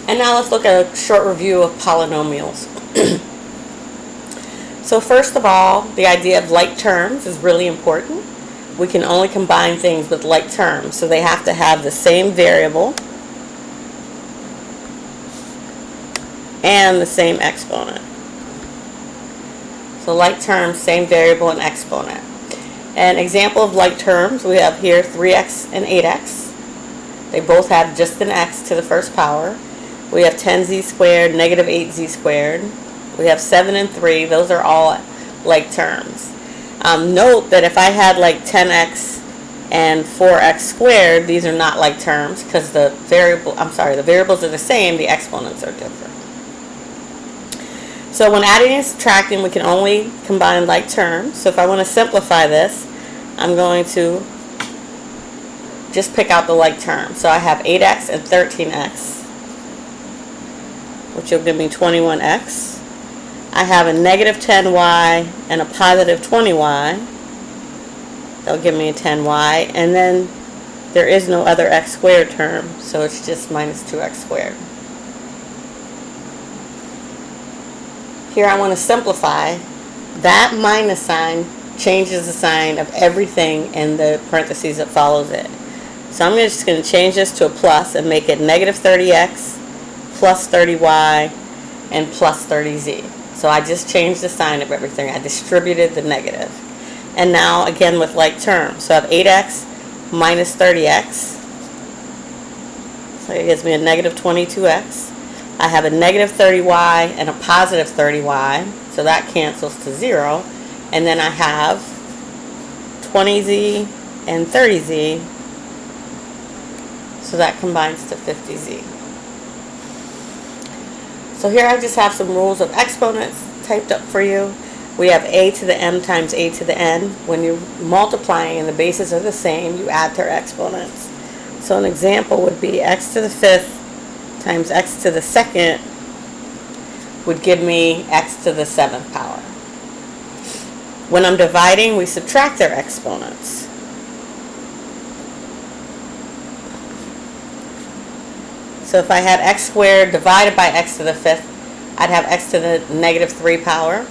And now let's look at a short review of polynomials. So first of all, the idea of like terms is really important. We can only combine things with like terms, so they have to have the same variable and the same exponent. So like terms, same variable and exponent. An example of like terms, we have here 3x and 8x. They both have just an x to the first power. We have 10z squared, negative 8z squared. We have 7 and 3. Those are all like terms. Note that if I had like 10x and 4x squared, these are not like terms because the variables are the same, the exponents are different. So when adding and subtracting, we can only combine like terms. So if I want to simplify this, I'm going to just pick out the like terms. So I have 8x and 13x, which will give me 21x. I have a negative 10y and a positive 20y. That'll give me a 10y. And then there is no other x squared term, so it's just minus 2x squared. Here I want to simplify. That minus sign changes the sign of everything in the parentheses that follows it. So I'm just going to change this to a plus and make it negative 30x plus 30y and plus 30z. So I just changed the sign of everything. I distributed the negative. And now again with like terms. So I have 8x minus 30x. So it gives me a negative 22x. I have a negative 30y and a positive 30y. So that cancels to 0. And then I have 20z and 30z. So that combines to 50z. So here I just have some rules of exponents typed up for you. We have a to the m times a to the n. When you're multiplying and the bases are the same, you add their exponents. So an example would be x to the 5th times x to the 2nd would give me x to the 7th power. When I'm dividing, we subtract their exponents. So if I had x squared divided by x to the 5th, I'd have x to the negative 3 power.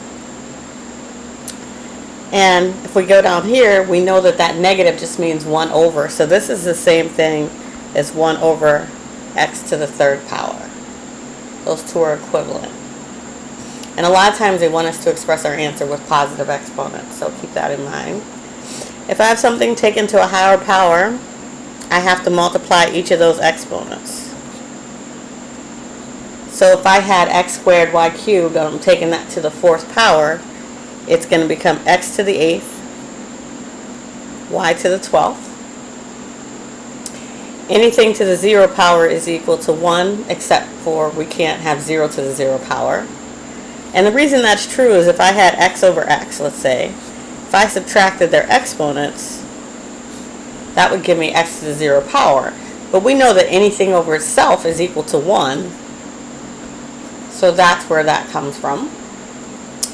And if we go down here, we know that that negative just means 1 over. So this is the same thing as 1 over x to the 3rd power. Those two are equivalent. And a lot of times they want us to express our answer with positive exponents, so keep that in mind. If I have something taken to a higher power, I have to multiply each of those exponents. So if I had x squared y cubed, and I'm taking that to the 4th power, it's going to become x to the 8th, y to the 12th. Anything to the 0 power is equal to 1, except for we can't have 0 to the 0 power. And the reason that's true is if I had x over x, let's say, if I subtracted their exponents, that would give me x to the 0 power. But we know that anything over itself is equal to 1. So that's where that comes from.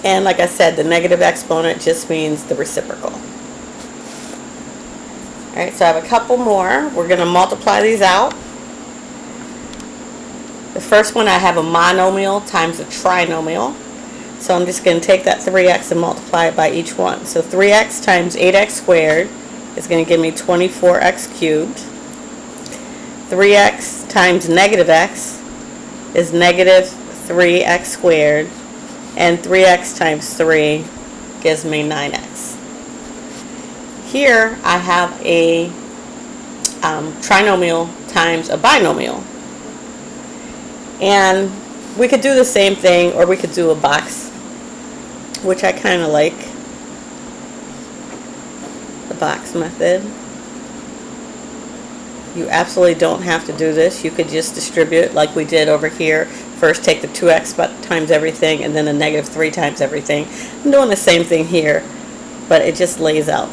And like I said, the negative exponent just means the reciprocal. Alright, so I have a couple more. We're going to multiply these out. The first one, I have a monomial times a trinomial. So I'm just going to take that 3x and multiply it by each one. So 3x times 8x squared is going to give me 24x cubed. 3x times negative x is negative 3x squared. And 3x times 3 gives me 9x. Here I have a trinomial times a binomial. And we could do the same thing, or we could do a box, which I kind of like, the box method. You absolutely don't have to do this. You could just distribute like we did over here. First take the 2x times everything and then the negative 3 times everything. I'm doing the same thing here, but it just lays out